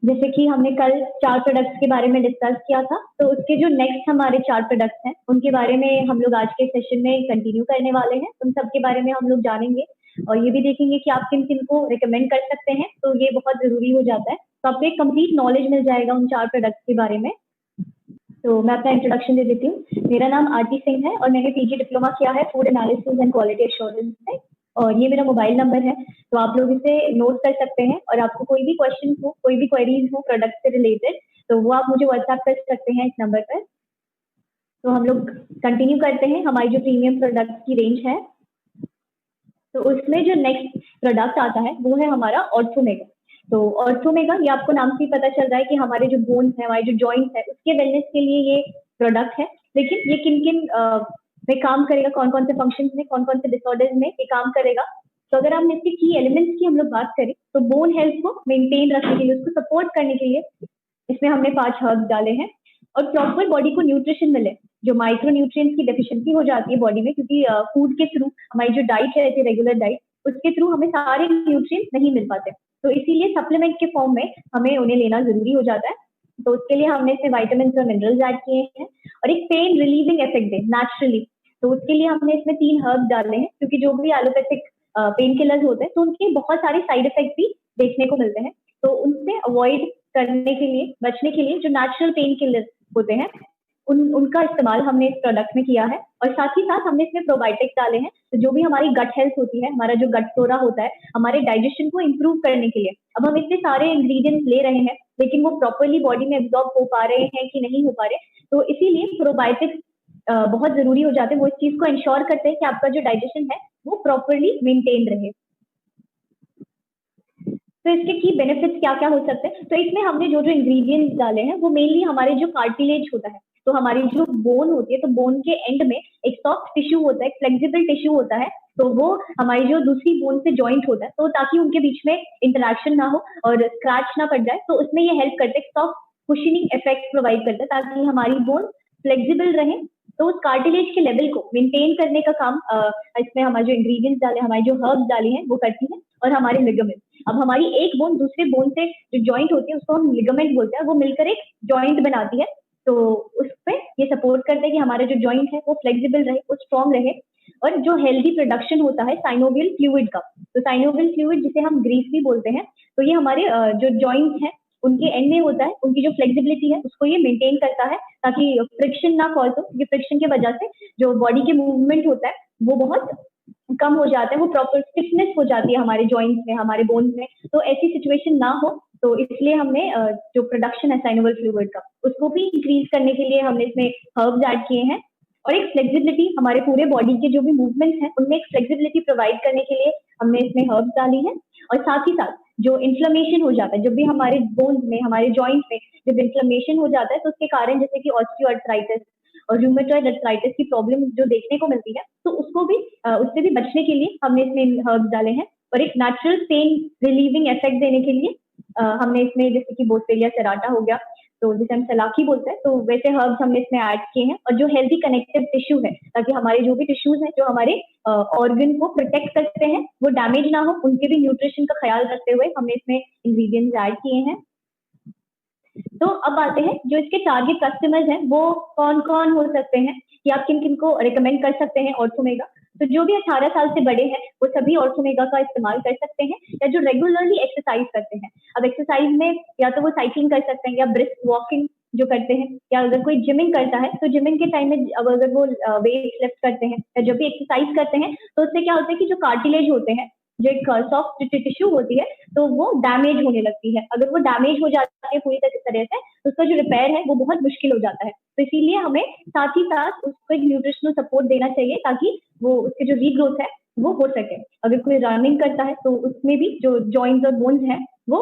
जैसे कि हमने कल 4 प्रोडक्ट्स के बारे में डिस्कस किया था, तो उसके जो नेक्स्ट हमारे 4 प्रोडक्ट्स हैं, उनके बारे में हम लोग आज के सेशन में कंटिन्यू करने वाले हैं। उन सब के बारे में हम लोग जानेंगे और ये भी देखेंगे कि आप किन-किन को रिकमेंड कर सकते हैं, तो ये बहुत ज़रूरी हो जाता है। तो आपको एक कंप्लीट नॉलेज मिल जाएगा उन 4 प्रोडक्ट्स के बारे में। तो मैं अपना इंट्रोडक्शन दे देती हूँ। मेरा नाम आरती सिंह है और मैंने पीजी डिप्लोमा किया है food analysis and quality assurance में, और ये मेरा मोबाइल नंबर है, तो आप लोग इसे नोट कर सकते हैं। और आपको कोई भी क्वेश्चन हो, कोई भी क्वेरीज हो प्रोडक्ट से रिलेटेड, तो वो आप मुझे व्हाट्सएप कर सकते हैं इस नंबर पर। तो हम लोग कंटिन्यू करते हैं हमारी जो प्रीमियम प्रोडक्ट की रेंज है। तो उसमें जो नेक्स्ट प्रोडक्ट आता है वो है हमारा ऑर्थोमेगा। तो ऑर्थोमेगा, ये आपको नाम से ही पता चल रहा है कि हमारे जो बोन्स है, हमारे जो जॉइंट्स है, उसके वेलनेस के लिए ये प्रोडक्ट है। लेकिन ये किन किन में काम करेगा, कौन कौन से फंक्शंस में, कौन कौन से डिसऑर्डर्स में ये काम करेगा। तो अगर हम इसके की एलिमेंट्स की हम लोग बात करें, तो बोन हेल्थ को मेंटेन रखने के लिए, उसको सपोर्ट करने के लिए इसमें हमने 5 हर्ब्स डाले हैं। और प्रॉपर बॉडी को न्यूट्रिशन मिले, जो माइक्रो न्यूट्रिएंट्स की डेफिशिएंसी हो जाती है बॉडी में, क्योंकि फूड के थ्रू हमारी जो डाइट है, रेगुलर डाइट, उसके थ्रू हमें सारे न्यूट्रिएंट्स नहीं मिल पाते, तो इसीलिए सप्लीमेंट के फॉर्म में हमें उन्हें लेना जरूरी हो जाता है। तो उसके लिए हमने इसमें विटामिन और मिनरल्स ऐड किए हैं और एक पेन रिलीविंग इफेक्ट दे नेचुरली। तो उसके लिए हमने इसमें 3 हर्ब्स डाले हैं, क्योंकि जो भी एलोपैथिक पेन किलर्स होते हैं तो उनके बहुत सारे साइड इफेक्ट भी देखने को मिलते हैं। तो उनसे अवॉइड करने के लिए, बचने के लिए, जो नेचुरल पेन किलर होते हैं उनका इस्तेमाल हमने इस प्रोडक्ट में किया है। और साथ ही साथ हमने इसमें प्रोबायोटिक्स डाले हैं, तो जो भी हमारी गट हेल्थ होती है, हमारा जो गट फ्लोरा होता है, हमारे डाइजेशन को इम्प्रूव करने के लिए। अब हम इतने सारे इंग्रेडिएंट्स ले रहे हैं, लेकिन वो प्रॉपरली बॉडी में एब्जॉर्ब हो पा रहे हैं कि नहीं हो पा रहे, तो इसीलिए प्रोबायोटिक्स बहुत जरूरी हो जाते हैं। वो इस चीज को इंश्योर करते हैं कि आपका जो डाइजेशन है वो प्रॉपरली मेंटेन रहे। तो इसके की बेनिफिट्स क्या क्या हो सकते हैं, तो इसमें हमने जो जो इंग्रेडिएंट्स डाले हैं वो मेनली हमारे जो कार्टिलेज होता है, तो हमारी जो बोन होती है, तो बोन के एंड में एक सॉफ्ट टिश्यू होता है, एक फ्लेक्सिबल टिश्यू होता है, तो वो हमारी जो दूसरी बोन से जॉइंट होता है, तो ताकि उनके बीच में इंटरेक्शन ना हो और स्क्रैच ना पड़ जाए, तो उसमें ये हेल्प करते हैं, सॉफ्ट कुशनिंग इफेक्ट प्रोवाइड करता है ताकि हमारी बोन फ्लेक्सिबल रहे। तो उस कार्टिलेज के लेवल को मेंटेन करने का काम इसमें हमारे जो इंग्रेडिएंट्स डाले, हमारी जो हर्ब्स डाली हैं वो करती है। और हमारे लिगामेंट, अब हमारी एक बोन दूसरे बोन से जो जॉइंट होती है उसको हम लिगामेंट बोलते हैं, वो मिलकर एक जॉइंट बनाती है। तो उस पे ये सपोर्ट करते हैं कि हमारा जो जॉइंट है वो फ्लेक्सिबल रहे, वो स्ट्रॉन्ग रहे। और जो हेल्दी प्रोडक्शन होता है साइनोवियल फ्लूइड का, तो साइनोवियल फ्लूइड जिसे हम ग्रीस भी बोलते हैं, तो ये हमारे जो जॉइंट्स हैं उनके एंड में होता है, उनकी जो फ्लेक्सिबिलिटी है उसको ये मेंटेन करता है ताकि फ्रिक्शन ना कॉज हो, क्योंकि फ्रिक्शन की वजह से जो बॉडी के मूवमेंट होता है वो बहुत कम हो जाता है, वो प्रॉपर स्टिफनेस हो जाती है हमारे जॉइंट्स में, हमारे बोन्स में। तो ऐसी सिचुएशन ना हो, तो इसलिए हमने जो प्रोडक्शन है साइनोवियल फ्लूइड का उसको भी इंक्रीज करने के लिए हमने इसमें हर्ब्स ऐड किए हैं। और एक फ्लेक्सिबिलिटी, हमारे पूरे बॉडी के जो भी मूवमेंट्स हैं उनमें एक फ्लेक्सिबिलिटी प्रोवाइड करने के लिए हमने इसमें हर्ब्स डाली है। और साथ ही साथ जो इन्फ्लेमेशन हो जाता है, जब भी हमारे बोन्स में, हमारे जॉइंट में जब इन्फ्लेमेशन हो जाता है, तो उसके कारण जैसे कि ऑस्टियोआर्थराइटिस और रूमेटॉइड अर्थराइटिस की प्रॉब्लम जो देखने को मिलती है, तो उसको भी उससे भी बचने के लिए हमने इसमें हर्ब्स डाले हैं। और एक नेचुरल पेन रिलीविंग इफेक्ट देने के लिए हमने इसमें, जैसे कि बोस्टेलिया सेराटा हो गया, तो जिसे हम सलाखी बोलते हैं, तो वैसे हर्ब्स हमने इसमें ऐड किए हैं। और जो हेल्दी कनेक्टिव टिश्यू है, ताकि हमारे जो भी टिश्यूज हैं जो हमारे ऑर्गन को प्रोटेक्ट करते हैं वो डैमेज ना हो, उनके भी न्यूट्रिशन का ख्याल रखते हुए हमने इसमें इंग्रेडिएंट्स ऐड किए हैं। तो अब आते हैं जो इसके टारगेट कस्टमर्स हैं वो कौन कौन हो सकते हैं, कि आप किन किन को रिकमेंड कर सकते हैं ऑर्थोमेगा। तो जो भी 18 साल से बड़े हैं वो सभी ऑर्थोमेगा का इस्तेमाल कर सकते हैं, या जो रेगुलरली एक्सरसाइज करते हैं। अब एक्सरसाइज में या तो वो साइकिलिंग कर सकते हैं, या ब्रिस्क वॉकिंग जो करते हैं, या अगर कोई जिमिंग करता है तो जिमिंग के टाइम में अब अगर वो वेट लिफ्ट करते हैं या जब भी एक्सरसाइज करते हैं, तो उससे क्या होता है कि जो कार्टिलेज होते हैं, जो एक सॉफ्ट टिश्यू होती है, तो वो डैमेज होने लगती है। अगर वो डैमेज हो जाती है पूरी तरह से, तो उसका जो रिपेयर है वो बहुत मुश्किल हो जाता है। तो इसीलिए हमें साथ ही साथ उसको एक न्यूट्रिशनल सपोर्ट देना चाहिए ताकि वो उसके जो रीग्रोथ है वो हो सके। अगर कोई रनिंग करता है तो उसमें भी जो जॉइंट्स और बोन्स हैं वो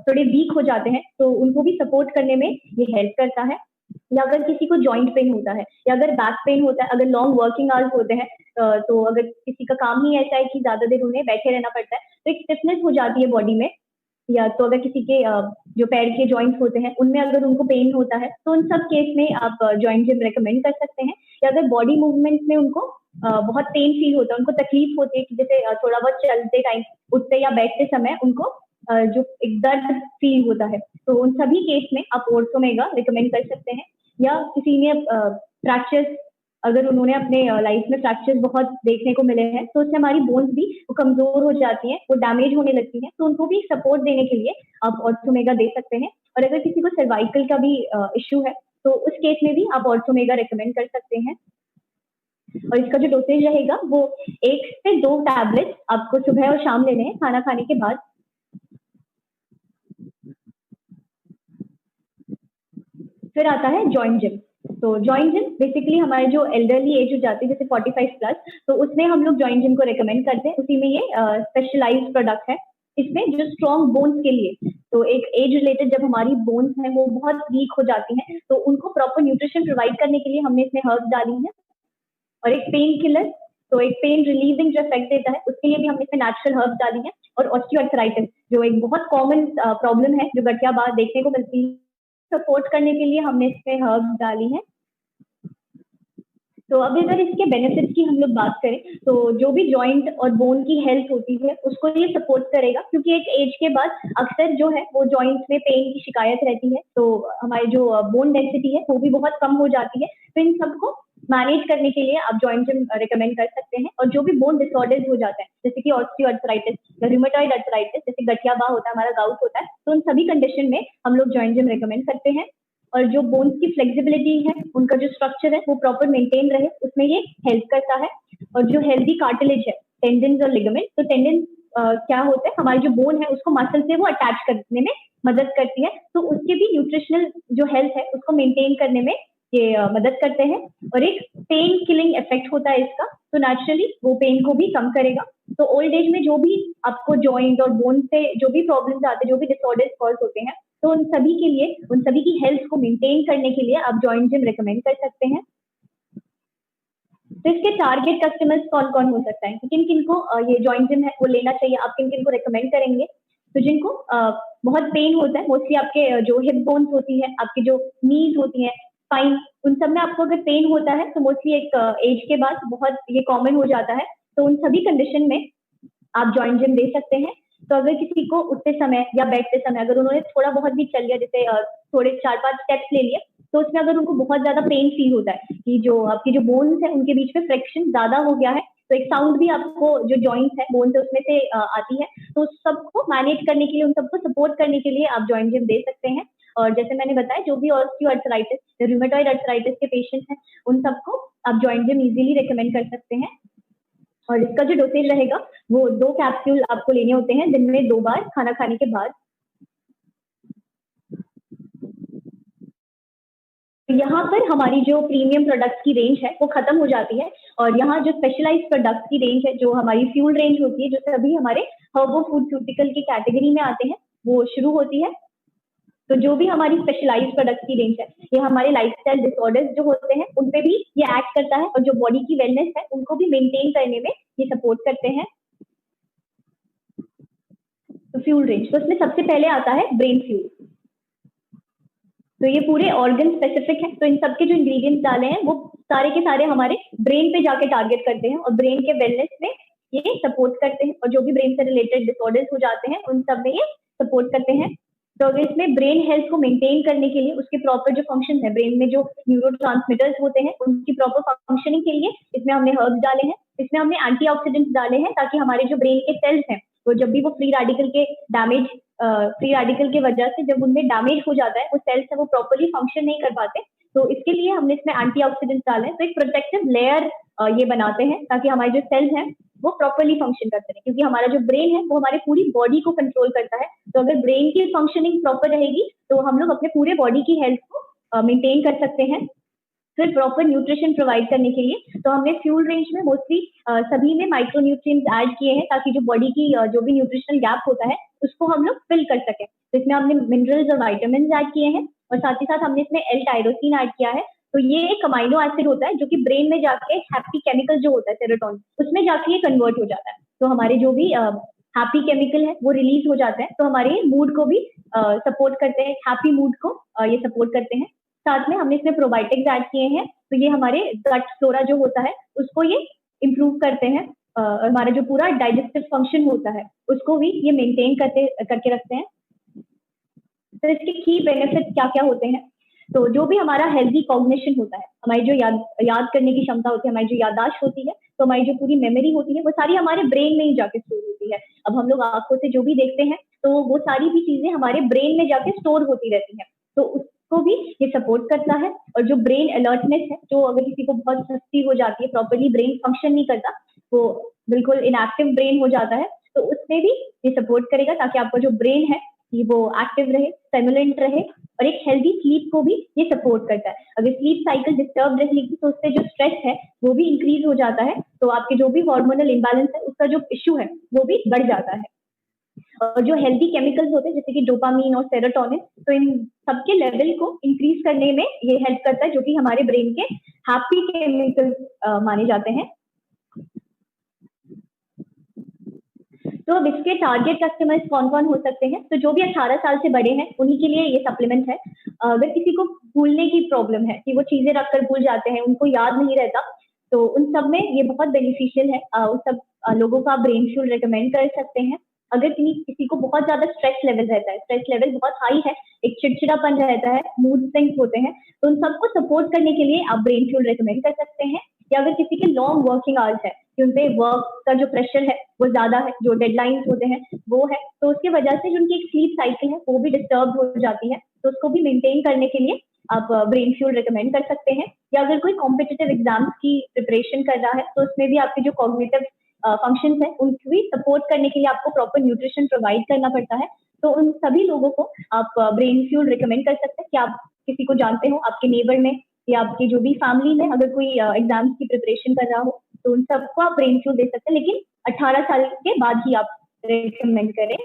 थोड़े वीक हो जाते हैं, तो उनको भी सपोर्ट करने में ये हेल्प करता है। या अगर किसी को जॉइंट पेन होता है, या अगर बैक पेन होता है, अगर लॉन्ग वर्किंग आवर्स होते हैं, तो अगर किसी का काम ही ऐसा है कि ज्यादा देर उन्हें बैठे रहना पड़ता है, तो एक स्टिफनेस हो जाती है बॉडी में। या तो अगर किसी के जो पैर के जॉइंट्स होते हैं उनमें अगर उनको पेन होता है, तो उन सब केस में आप जॉइंट जिम रेकमेंड कर सकते हैं। या अगर बॉडी मूवमेंट में उनको बहुत पेन फील होता है, उनको तकलीफ होती है कि जैसे थोड़ा बहुत चलते टाइम, उठते या बैठते समय उनको जो एक दर्द फील होता है, तो उन सभी केस में आप ऑर्थोमेगा रिकमेंड कर सकते हैं। या किसी ने फ्रैक्चर्स, अगर उन्होंने अपने लाइफ में फ्रैक्चर्स बहुत देखने को मिले हैं, तो उससे हमारी बोन्स भी वो कमजोर हो जाती हैं, वो डैमेज होने लगती हैं, तो उनको भी सपोर्ट देने के लिए आप ऑर्थोमेगा दे सकते हैं। और अगर किसी को सर्वाइकल का भी इश्यू है, तो उस केस में भी आप ऑर्थोमेगा रिकमेंड कर सकते हैं। और इसका जो डोसेज रहेगा वो 1 से 2 टैबलेट आपको सुबह और शाम लेने हैं खाना खाने के बाद। फिर आता है जॉइंट जिम। तो जॉइंट जिम बेसिकली हमारे जो एल्डरली एज हो जाती है, जैसे 45 प्लस, तो उसमें हम लोग जॉइंट जिम को रेकमेंड करते हैं। उसी में ये स्पेशलाइज्ड प्रोडक्ट है। इसमें जो स्ट्रॉन्ग बोन्स के लिए, तो एक एज रिलेटेड जब हमारी बोन्स हैं वो बहुत वीक हो जाती हैं, तो उनको प्रॉपर न्यूट्रिशन प्रोवाइड करने के लिए हमने इसमें हर्ब्स डाली हैं। और एक पेन किलर, तो एक पेन रिलीविंग जो इफेक्ट देता है, उसके लिए भी हमने इसमें नेचुरल हर्ब्स डाली हैं। और ऑस्टियोआर्थराइटिस, जो एक बहुत कॉमन प्रॉब्लम है जो गठिया बात देखने को मिलती है, सपोर्ट करने के लिए हमने इसमें हर्ब्स डाली हैं। तो अब अगर इसके बेनिफिट्स की हम लोग बात करें, तो जो भी जॉइंट और बोन की हेल्थ होती है उसको ये सपोर्ट करेगा, क्योंकि एक एज के बाद अक्सर जो है वो जॉइंट्स में पेन की शिकायत रहती है, तो हमारी जो बोन डेंसिटी है वो भी बहुत कम हो जाती है। तो इन सबको मैनेज करने के लिए आप जॉइंट जिम रिकमेंड कर सकते हैं। और जो भी बोन डिसऑर्डर्स हो जाते हैं, जैसे कि ऑस्टियोआर्थराइटिस या रूमेटॉइड अर्थराइटिस, जैसे गठिया बाह होता है, हमारा गाउट होता है, तो उन सभी कंडीशन में हम लोग जॉइंट जिम रिकमेंड करते हैं। और जो बोन्स की फ्लेक्सिबिलिटी है, उनका जो स्ट्रक्चर है वो प्रॉपर मेंटेन रहे, उसमें ये हेल्प करता है। और जो हेल्दी कार्टिलेज है, टेंडन्स और लिगामेंट, तो टेंडन्स क्या होता है, हमारी जो बोन है उसको मसल से वो अटैच करने में मदद करती है, तो उसके भी न्यूट्रिशनल जो हेल्थ है उसको मेंटेन करने में ये मदद करते हैं। और एक पेन किलिंग इफेक्ट होता है इसका, तो नेचुरली वो पेन को भी कम करेगा। तो ओल्ड एज में जो भी आपको जॉइंट और बोन से जो भी प्रॉब्लम्स आते हैं, जो भी डिसऑर्डर्स कॉज होते हैं, तो उन सभी के लिए, उन सभी की हेल्थ को मेंटेन करने के लिए आप जॉइंट जिम रिकमेंड कर सकते हैं। तो इसके टारगेट कस्टमर्स कौन कौन हो सकता है, किन किन को ये जॉइंट जिम है वो लेना चाहिए, आप किन किन को रिकमेंड करेंगे? तो जिनको बहुत पेन होता है, मोस्टली आपके जो हिप बोन्स होती है, आपकी जो नीज होती है, स्पाइन, उन सब में आपको अगर पेन होता है, तो मोस्टली एक एज के बाद बहुत ये कॉमन हो जाता है, तो उन सभी कंडीशन में आप जॉइंट जिम दे सकते हैं। तो अगर किसी को उठते समय या बैठते समय अगर उन्होंने थोड़ा बहुत भी चल लिया, जैसे थोड़े 4-5 स्टेप्स ले लिए, तो उसमें अगर उनको बहुत ज्यादा पेन फील होता है कि जो आपकी जो बोन्स है उनके बीच में फ्रिक्शन ज्यादा हो गया है, तो एक साउंड भी आपको जो जॉइंट्स है बोन्स है उसमें से आती है, तो उस सबको मैनेज करने के लिए, उन सबको सपोर्ट करने के लिए आप जॉइंट जिम दे सकते हैं। और जैसे मैंने बताया, जो भी ऑस्टियोआर्थराइटिस, रूमेटॉइड अर्थराइटिस के पेशेंट हैं, उन सबको आप जॉइंट जिम इजीली रिकमेंड कर सकते हैं। और इसका जो डोसेज रहेगा वो 2 कैप्सूल आपको लेने होते हैं दिन में 2 बार खाना खाने के बाद। यहाँ पर हमारी जो प्रीमियम प्रोडक्ट्स की रेंज है वो खत्म हो जाती है, और यहाँ जो स्पेशलाइज्ड प्रोडक्ट्स की रेंज है, जो हमारी फ्यूल रेंज होती है, जो सभी हमारे हर्बो फूडस्यूटिकल की कैटेगरी में आते हैं, वो शुरू होती है। तो जो भी हमारी स्पेशलाइज्ड प्रोडक्ट्स की रेंज है, ये हमारे लाइफस्टाइल डिसऑर्डर्स जो होते हैं उन पे भी ये एक्ट करता है, और जो बॉडी की वेलनेस है उनको भी मेंटेन करने में ये सपोर्ट करते हैं। तो फ्यूल रेंज, तो इसमें सबसे पहले आता है ब्रेन फ्यूल। तो ये पूरे ऑर्गन स्पेसिफिक है, तो इन सबके जो इंग्रेडिएंट्स डाले हैं वो सारे के सारे हमारे ब्रेन पे जाके टारगेट करते हैं, और ब्रेन के वेलनेस में ये सपोर्ट करते हैं, और जो भी ब्रेन से रिलेटेड डिसऑर्डर्स हो जाते हैं उन सब में ये सपोर्ट करते हैं। तो अगर इसमें ब्रेन हेल्थ को मेंटेन करने के लिए उसके प्रॉपर जो फंक्शन है, ब्रेन में जो न्यूरोट्रांसमीटर्स होते हैं उनकी प्रॉपर फंक्शनिंग के लिए इसमें हमने हर्ब्स डाले हैं, इसमें हमने एंटीऑक्सीडेंट्स डाले हैं, ताकि हमारे जो ब्रेन के सेल्स हैं वो जब भी वो फ्री रेडिकल के वजह से जब उनमें डैमेज हो जाता है, वो सेल्स है वो प्रॉपरली फंक्शन नहीं कर पाते, तो इसके लिए हमने इसमें एंटीऑक्सीडेंट्स डाले हैं। तो एक प्रोटेक्टिव लेयर ये बनाते हैं, ताकि हमारे जो सेल्स हैं वो प्रॉपरली फंक्शन करते हैं, क्योंकि हमारा जो ब्रेन है वो हमारे पूरी बॉडी को कंट्रोल करता है। तो अगर ब्रेन की फंक्शनिंग प्रॉपर रहेगी, तो हम लोग अपने पूरे बॉडी की हेल्थ को मेंटेन कर सकते हैं। फिर प्रॉपर न्यूट्रिशन प्रोवाइड करने के लिए तो हमने फ्यूल रेंज में मोस्टली सभी में माइक्रो न्यूट्रिएंट्स ऐड किए हैं, ताकि जो बॉडी की जो भी न्यूट्रिशनल गैप होता है उसको हम लोग फिल कर सकें। तो इसमें हमने मिनरल्स और वाइटामिन ऐड किए हैं, और साथ ही साथ हमने इसमें एल टायरोसिन ऐड किया है। तो ये एक अमाइनो एसिड होता है जो कि ब्रेन में जाके हैप्पी केमिकल जो होता है सेरोटोनिन, उसमें जाके ये कन्वर्ट हो जाता है, तो हमारे जो भी हैप्पी केमिकल है वो रिलीज हो जाता है, तो हमारे मूड को भी सपोर्ट करते हैं, हैप्पी मूड को ये सपोर्ट करते हैं। साथ में हमने इसमें प्रोबायोटिक्स ऐड किए हैं, तो ये हमारे गट फ्लोरा जो होता है उसको ये इम्प्रूव करते हैं। और हमारा जो पूरा डाइजेस्टिव फंक्शन होता है उसको भी ये मेंटेन करके रखते हैं। तो इसके की बेनिफिट्स क्या क्या होते हैं? तो जो भी हमारा हेल्दी कॉग्निशन होता है, हमारी जो याद करने की क्षमता होती है, हमारी जो याददाश्त होती है, तो हमारी जो पूरी मेमोरी होती है वो सारी हमारे ब्रेन में ही जाके स्टोर होती है। अब हम लोग आंखों से जो भी देखते हैं तो वो सारी भी चीजें हमारे ब्रेन में जाके स्टोर होती रहती हैं, तो उसको भी ये सपोर्ट करता है। और जो ब्रेन अलर्टनेस है, जो अगर किसी को बहुत सुस्ती हो जाती है, प्रॉपरली ब्रेन फंक्शन नहीं करता, वो बिल्कुल इनएक्टिव ब्रेन हो जाता है, तो उसमें भी ये सपोर्ट करेगा ताकि आपका जो ब्रेन है कि वो एक्टिव रहे, स्टिमुलेंट रहे। और एक हेल्दी स्लीप को भी ये सपोर्ट करता है। अगर स्लीप साइकिल डिस्टर्ब रहेगी तो उससे जो स्ट्रेस है वो भी इंक्रीज हो जाता है, तो आपके जो भी हार्मोनल इम्बैलेंस है उसका जो इश्यू है वो भी बढ़ जाता है। और जो हेल्दी केमिकल्स होते हैं जैसे कि डोपामीन और सेरोटोनिन, तो इन सबके लेवल को इंक्रीज करने में ये हेल्प करता है, जो कि हमारे ब्रेन के हैप्पी केमिकल्स माने जाते हैं। तो अब इसके टारगेट कस्टमर्स कौन कौन हो सकते हैं? तो जो भी 18 साल से बड़े हैं उन्हीं के लिए ये सप्लीमेंट है। अगर किसी को भूलने की प्रॉब्लम है कि वो चीजें रखकर भूल जाते हैं, उनको याद नहीं रहता, तो उन सब में ये बहुत बेनिफिशियल है। उन सब लोगों का ब्रेन फ्यूल रिकमेंड कर सकते हैं। अगर किसी को बहुत ज्यादा स्ट्रेस लेवल रहता है, स्ट्रेस लेवल बहुत हाई है, एक चिड़चिड़ापन रहता है, मूड स्विंग्स होते हैं, तो उन सबको सपोर्ट करने के लिए आप ब्रेन फ्यूल रिकमेंड कर सकते हैं। या अगर किसी के लॉन्ग वर्किंग आवर्स है कि उनपे वर्क का जो प्रेशर है वो ज्यादा है, जो डेडलाइंस होते हैं वो है, तो उसकी वजह से जो उनकी एक स्लीप साइकिल है वो भी डिस्टर्ब हो जाती है, तो उसको भी मेंटेन करने के लिए आप ब्रेन फ्यूल रिकमेंड कर सकते हैं। या अगर कोई कॉम्पिटिटिव एग्जाम्स की प्रिपरेशन कर रहा है तो उसमें भी आपके जो कॉग्निटिव फंक्शंस है उनको भी सपोर्ट करने के लिए आपको प्रॉपर न्यूट्रिशन प्रोवाइड करना पड़ता है, तो उन सभी लोगों को आप ब्रेन फ्यूल रिकमेंड कर सकते हैं। कि आप किसी को जानते हो आपके नेबर में या आपकी जो भी फैमिली में अगर कोई एग्जाम्स की प्रिपरेशन कर रहा हो, तो उन सबको आप ब्रेन फ्यूल दे सकते हैं, लेकिन 18 साल के बाद ही आप रिकमेंड करें।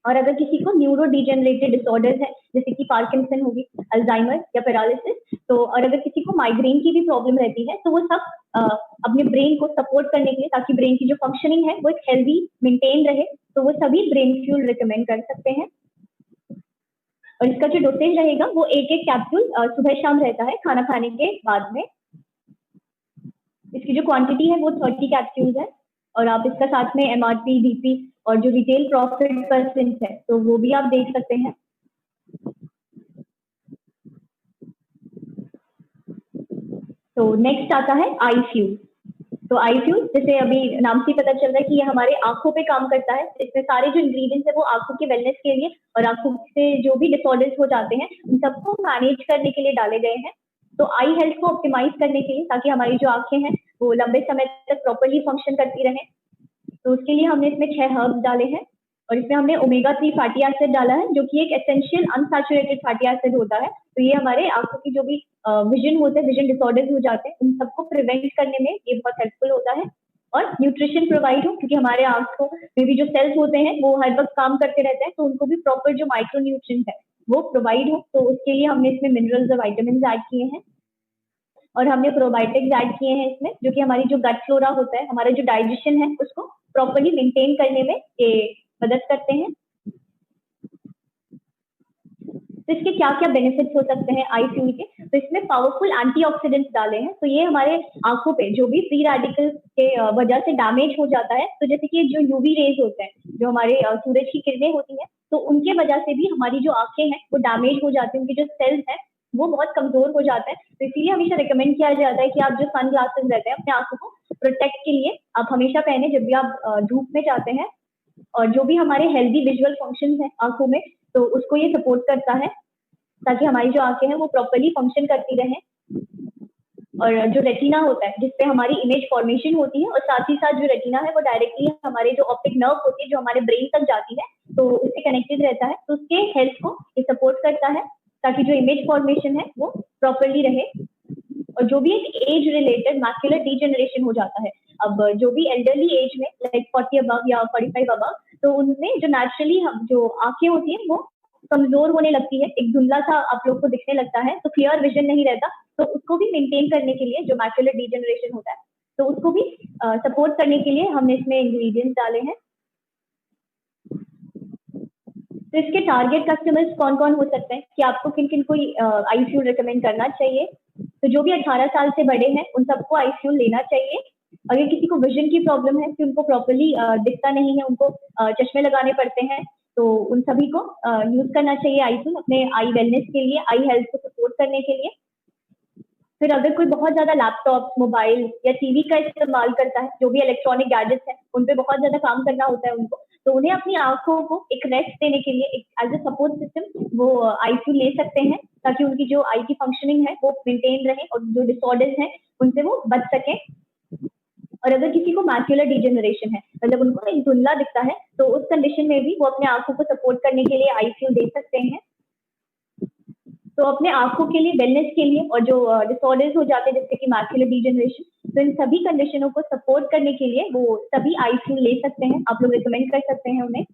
और अगर किसी को न्यूरो डिजेनरेटिव डिसऑर्डर्स है जैसे कि पार्किंसन होगी, अल्जाइमर या पैरालिसिस, तो और अगर किसी को माइग्रेन की भी प्रॉब्लम रहती है, तो वो सब अपने ब्रेन को सपोर्ट करने के लिए, ताकि ब्रेन की जो फंक्शनिंग है वो एक हेल्दी मेंटेन रहे, तो वो सभी ब्रेन फ्यूल रिकमेंड कर सकते हैं। और इसका जो डोसेज रहेगा वो एक कैप्सूल सुबह शाम रहता है खाना खाने के बाद में। इसकी जो क्वांटिटी है वो 30 कैप्सूल्स है। और आप इसका साथ में एमआरपी, डीपी और जो रिटेल प्रॉफिट परसेंट है तो वो भी आप देख सकते हैं। तो नेक्स्ट आता है आई फ्यूल। तो आई फ्यूल जैसे अभी नाम से पता चल रहा है कि ये हमारे आंखों पे काम करता है। इसमें सारे जो इंग्रेडिएंट्स है वो आंखों के वेलनेस के लिए और आंखों से जो भी डिसऑर्डर्स हो जाते हैं उन सबको मैनेज करने के लिए डाले गए हैं। तो आई हेल्थ को ऑप्टिमाइज करने के लिए, ताकि हमारी जो आंखें हैं वो लंबे समय तक प्रॉपरली फंक्शन करती रहे, तो उसके लिए हमने इसमें 6 हर्ब्स डाले हैं। और इसमें हमने ओमेगा 3 फैटी एसिड डाला है, जो कि एक एसेंशियल अनसैचुरेटेड फैटी एसिड होता है। तो ये हमारे आंखों की जो भी विजन होते हैं, विजन डिसऑर्डर्स हो जाते हैं, उन सबको प्रिवेंट करने में ये बहुत हेल्पफुल होता है। और न्यूट्रिशन प्रोवाइड हो, क्योंकि हमारे आंखों में भी जो सेल्स होते हैं वो हर वक्त काम करते रहते हैं, तो उनको भी प्रॉपर जो माइक्रो न्यूट्रिएंट्स है वो प्रोवाइड हो, तो उसके लिए हमने इसमें मिनरल्स और वाइटामिन ऐड किए हैं। और हमने प्रोबायोटिक्स ऐड किए हैं इसमें, जो कि हमारी जो गट फ्लोरा होता है, हमारा जो डाइजेशन है उसको प्रॉपरली मेंटेन करने में ये मदद करते हैं। तो इसके क्या क्या बेनिफिट्स हो सकते हैं आई फ्यूल के? तो इसमें पावरफुल एंटीऑक्सीडेंट्स डाले हैं, तो ये हमारे आंखों पे जो भी फ्री रेडिकल के वजह से डैमेज हो जाता है, तो जैसे कि जो यूवी रेज होते हैं, जो हमारे सूरज की किरणें होती हैं, तो उनके वजह से भी हमारी जो आंखें हैं वो डैमेज हो जाती हैं, उनकी जो सेल्स हैं वो बहुत कमजोर हो जाता है। तो इसीलिए हमेशा रिकमेंड किया जाता है कि आप जो सन ग्लासेस रहते हैं अपने आंखों को प्रोटेक्ट के लिए आप हमेशा पहने जब भी आप धूप में जाते हैं। और जो भी हमारे हेल्दी विजुअल फंक्शंस हैं आंखों में, तो उसको ये सपोर्ट करता है, ताकि हमारी जो आंखें हैं वो प्रॉपरली फंक्शन करती रहें। और जो रेटिना होता है जिसपे हमारी इमेज फॉर्मेशन होती है, और साथ ही साथ जो रेटिना है वो डायरेक्टली हमारे जो ऑप्टिक नर्व होती है जो हमारे ब्रेन तक जाती है, तो उससे कनेक्टेड रहता है, तो उसके हेल्थ को ये सपोर्ट करता है, ताकि जो इमेज फॉर्मेशन है वो प्रॉपरली रहे। और जो भी एक एज रिलेटेड मैक्युलर डीजेनरेशन हो जाता है, अब जो भी एल्डरली एज में लाइक 40 अबव या 45 अबव, तो उनमें जो नेचुरली हम जो आंखें होती हैं वो कमजोर होने लगती है, एक धुंधला सा आप लोग को दिखने लगता है, तो क्लियर विजन नहीं रहता, तो उसको भी मेंटेन करने के लिए जो मैक्युलर डीजेनरेशन होता है तो उसको भी सपोर्ट करने के लिए हमने इसमें इंग्रेडिएंट्स डाले हैं। तो इसके टारगेट कस्टमर्स कौन कौन हो सकते हैं कि आपको किन किन को आई फ्यूल रिकमेंड करना चाहिए? तो जो भी 18 साल से बड़े हैं उन सबको आई फ्यूल लेना चाहिए। अगर किसी को विजन की प्रॉब्लम है कि उनको प्रॉपरली दिखता नहीं है, उनको चश्मे लगाने पड़ते हैं, तो उन सभी को यूज करना चाहिए आईफोन अपने आई वेलनेस के लिए, आई हेल्थ को सपोर्ट करने के लिए। फिर अगर कोई बहुत ज्यादा लैपटॉप, मोबाइल या टीवी का इस्तेमाल करता है, जो भी इलेक्ट्रॉनिक गैजेट्स है उन पे बहुत ज्यादा काम करना होता है उनको, तो उन्हें अपनी आंखों को एक रेस्ट देने के लिए एक एज ए सपोर्ट सिस्टम वो आईक्यू ले सकते हैं, ताकि उनकी जो आई की फंक्शनिंग है वो मेंटेन रहे और जो डिसऑर्डर्स हैं उनसे वो बच सके। और अगर किसी को मैक्युलर डिजेनरेशन है, मतलब उनको एक धुंधला दिखता है, तो उस कंडीशन में भी वो अपने आंखों को सपोर्ट करने के लिए आईक्यू दे सकते हैं। तो अपने आंखों के लिए, वेलनेस के लिए, और जो डिसऑर्डर्स हो जाते हैं जैसे कि मैक्युलर डिजेनरेशन, तो इन सभी कंडीशनों को सपोर्ट करने के लिए वो सभी आईक्यू ले सकते हैं। आप लोग रिकमेंड कर सकते हैं उन्हें।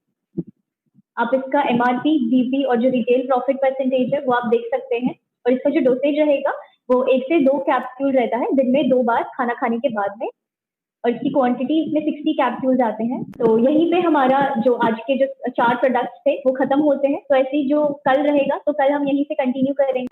आप इसका एमआरपी, जीपी और जो रिटेल प्रॉफिट परसेंटेज है वो आप देख सकते हैं। और इसका जो डोसेज रहेगा वो 1 से 2 कैप्सूल रहता है दिन में 2 बार खाना खाने के बाद में, और इसकी क्वांटिटी इसमें 60 कैप्सूल्स आते हैं। तो यहीं पे हमारा जो आज के जो 4 प्रोडक्ट्स थे वो खत्म होते हैं। तो ऐसे ही जो कल रहेगा, तो कल हम यहीं से कंटिन्यू करेंगे।